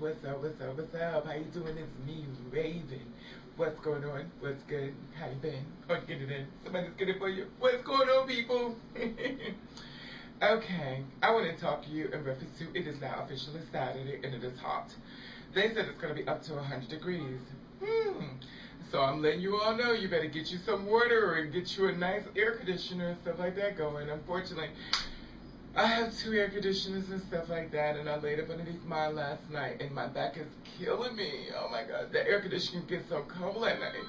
What's up? What's up? What's up? How you doing? It's me, Raven. What's going on? What's good? How you been? Oh, get it in. Somebody's get it for you. What's going on, people? Okay, I want to talk to you in reference to it is now officially Saturday and it is hot. They said it's going to be up to 100 degrees. So I'm letting you all know you better get you some water and get you a nice air conditioner and stuff like that going. Unfortunately, I have two air conditioners and stuff like that, and I laid up underneath mine last night, and my back is killing me. Oh my God, the air conditioner gets so cold at night.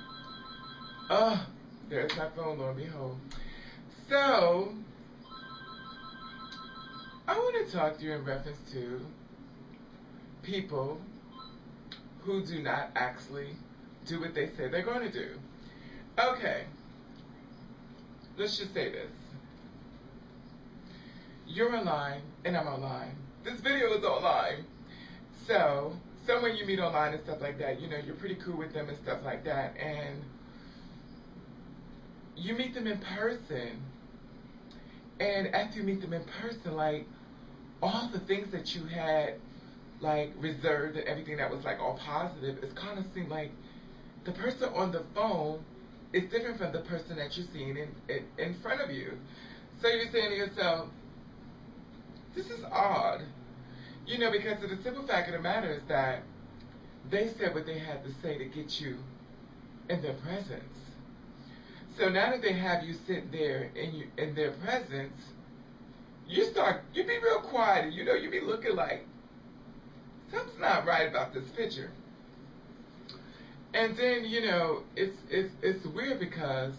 Oh, there's my phone, lo and behold. So, I want to talk to you in reference to people who do not actually do what they say they're going to do. Okay, let's just say this. You're online and I'm online. This video is online. So, someone you meet online and stuff like that, you know, you're pretty cool with them and stuff like that, and you meet them in person, and after you meet them in person, like, all the things that you had, like, reserved and everything that was, like, all positive, it's kind of seemed like the person on the phone is different from the person that you're seeing in front of you. So you're saying to yourself, this is odd. You know, because of the simple fact of the matter is that they said what they had to say to get you in their presence. So now that they have you sit there in their presence, you be real quiet. You know, you be looking like, something's not right about this picture. And then, you know, it's weird because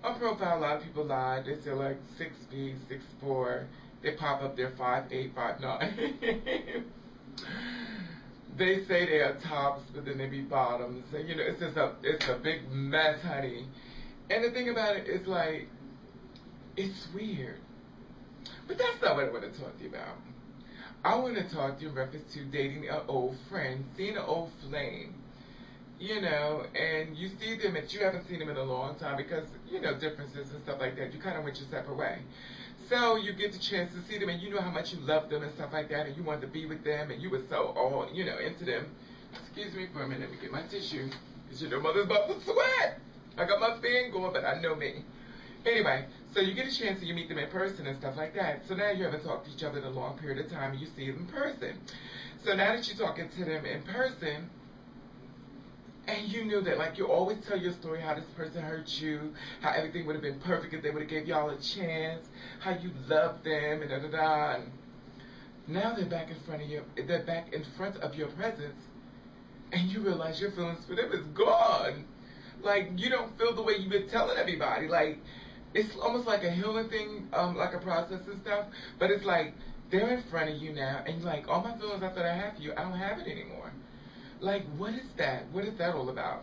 on profile, a lot of people lie. They say like 6 feet, 6'4". They pop up there 5'8", 5'9". They say they are tops, but then they be bottoms. And, you know, it's a big mess, honey. And the thing about it is, like, it's weird. But that's not what I want to talk to you about. I want to talk to you in reference to dating an old friend, seeing an old flame. You know, and you see them, and you haven't seen them in a long time because, you know, differences and stuff like that. You kind of went your separate way. So you get the chance to see them, and you know how much you love them and stuff like that, and you wanted to be with them, and you were so all, you know, into them. Excuse me for a minute, let me get my tissue, because you know mother's about to sweat. I got my fan going, but I know me. Anyway, so you get a chance and you meet them in person and stuff like that. So now you haven't talked to each other in a long period of time, and you see them in person. So now that you're talking to them in person, and you knew that, like, you always tell your story, how this person hurt you, how everything would have been perfect if they would have gave y'all a chance, how you loved them, and da-da-da. And now they're back in front of you, they're back in front of your presence, and you realize your feelings for them is gone. Like, you don't feel the way you've been telling everybody. Like, it's almost like a healing thing, like a process and stuff, but it's like, they're in front of you now, and you're like, all my feelings I thought I had for you, I don't have it anymore. Like, what is that? What is that all about?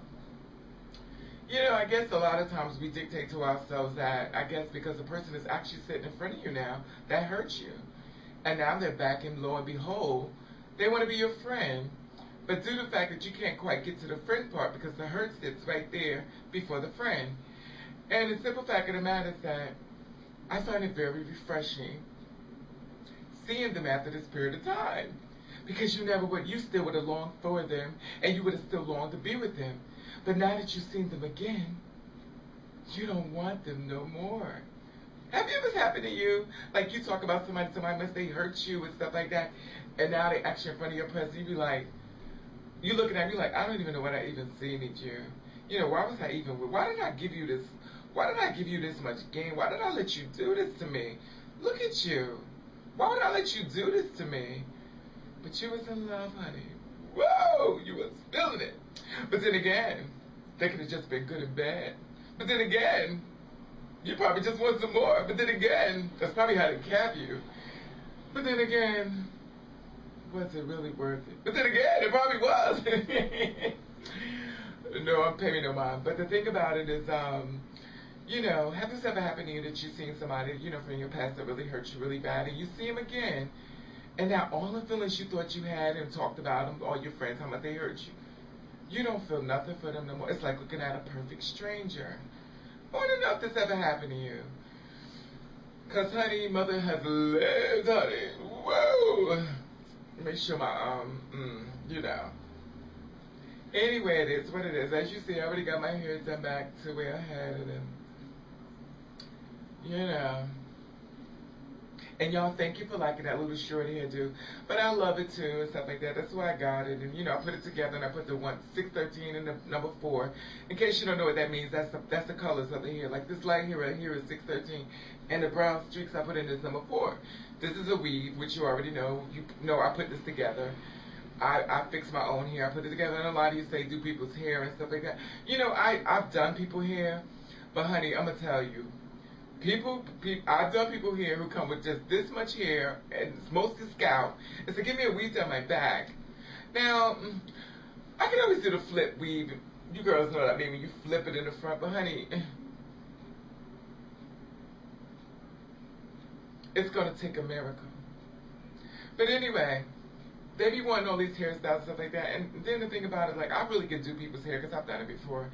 You know, I guess a lot of times we dictate to ourselves that, I guess because the person is actually sitting in front of you now, that hurts you. And now they're back, and lo and behold, they want to be your friend. But due to the fact that you can't quite get to the friend part because the hurt sits right there before the friend. And the simple fact of the matter is that I find it very refreshing seeing them after this period of time. Because you still would have longed for them, and you would have still longed to be with them. But now that you've seen them again, you don't want them no more. Have you ever happened to you? Like, you talk about somebody must they hurt you and stuff like that, and now they actually in front of your presence, you be like, you looking at me like, I don't even know what I even seen in you. You know, why did I give you this much game? Why did I let you do this to me? Look at you. Why would I let you do this to me? But you was in love, honey. Whoa, you was feeling it. But then again, they could have just been good and bad. But then again, you probably just want some more. But then again, that's probably how they cap you. But then again, was it really worth it? But then again, it probably was. No, I'm paying no mind. But the thing about it is, you know, have this ever happened to you that you've seen somebody, you know, from your past that really hurt you really bad, and you see him again, and now all the feelings you thought you had and talked about them, all your friends, how much they hurt you, you don't feel nothing for them no more. It's like looking at a perfect stranger. I want to know if this ever happened to you. Because, honey, mother has lived, honey. Whoa. make sure my, you know. Anyway, it is what it is. As you see, I already got my hair done back to where I had it, and, you know. And y'all, thank you for liking that little short hairdo. But I love it too and stuff like that. That's why I got it. And, you know, I put it together and I put the 613 and the number 4. In case you don't know what that means, that's the colors of the hair. Like this light hair right here is 613. And the brown streaks I put in is number 4. This is a weave, which you already know. You know I put this together. I fix my own hair. I put it together. And a lot of you say do people's hair and stuff like that. You know, I've done people's hair. But, honey, I'm going to tell you. People, I've done people here who come with just this much hair and it's mostly scalp and say, give me a weave down my back. Now, I can always do the flip weave. You girls know what I mean when you flip it in the front, but honey, it's going to take a miracle. But anyway, they be wanting all these hairstyles and stuff like that. And then the thing about it, like, I really can do people's hair because I've done it before.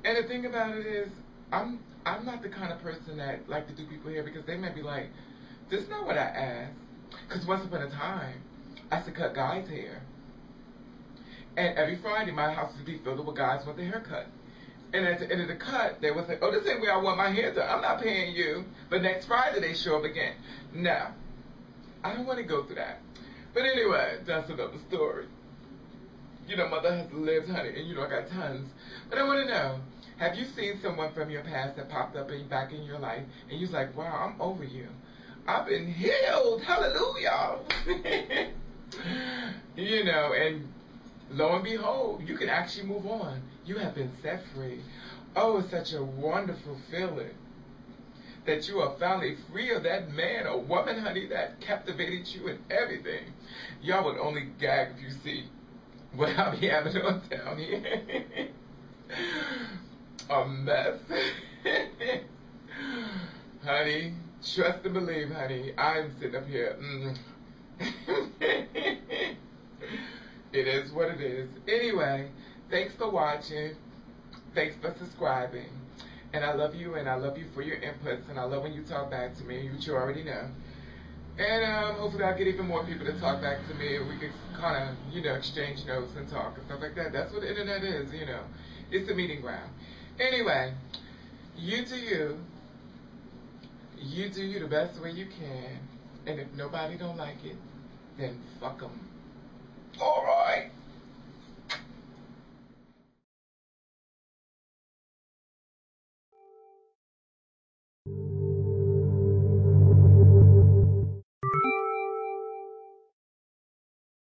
And the thing about it is, I'm not the kind of person that like to do people hair because they may be like, this is not what I asked. Because once upon a time, I used to cut guys' hair. And every Friday, my house would be filled with guys with their haircut. And at the end of the cut, they would say, oh, this ain't where I want my hair done. I'm not paying you. But next Friday, they show up again. No, I don't want to go through that. But anyway, that's another story. You know, mother has lived, honey, and you know I got tons. But I want to know, have you seen someone from your past that popped up back in your life, and you're like, wow, I'm over you. I've been healed. Hallelujah. You know, and lo and behold, you can actually move on. You have been set free. Oh, it's such a wonderful feeling that you are finally free of that man or woman, honey, that captivated you and everything. Y'all would only gag if you see what I be having on down here. A mess. Honey, trust and believe, honey. I'm sitting up here. It is what it is. Anyway, thanks for watching. Thanks for subscribing. And I love you, and I love you for your inputs, and I love when you talk back to me, which you already know. And hopefully I'll get even more people to talk back to me, and we can kind of, you know, exchange notes and talk and stuff like that. That's what the internet is, you know. It's a meeting ground. Anyway, you do you. You do you the best way you can. And if nobody don't like it, then fuck them. All right.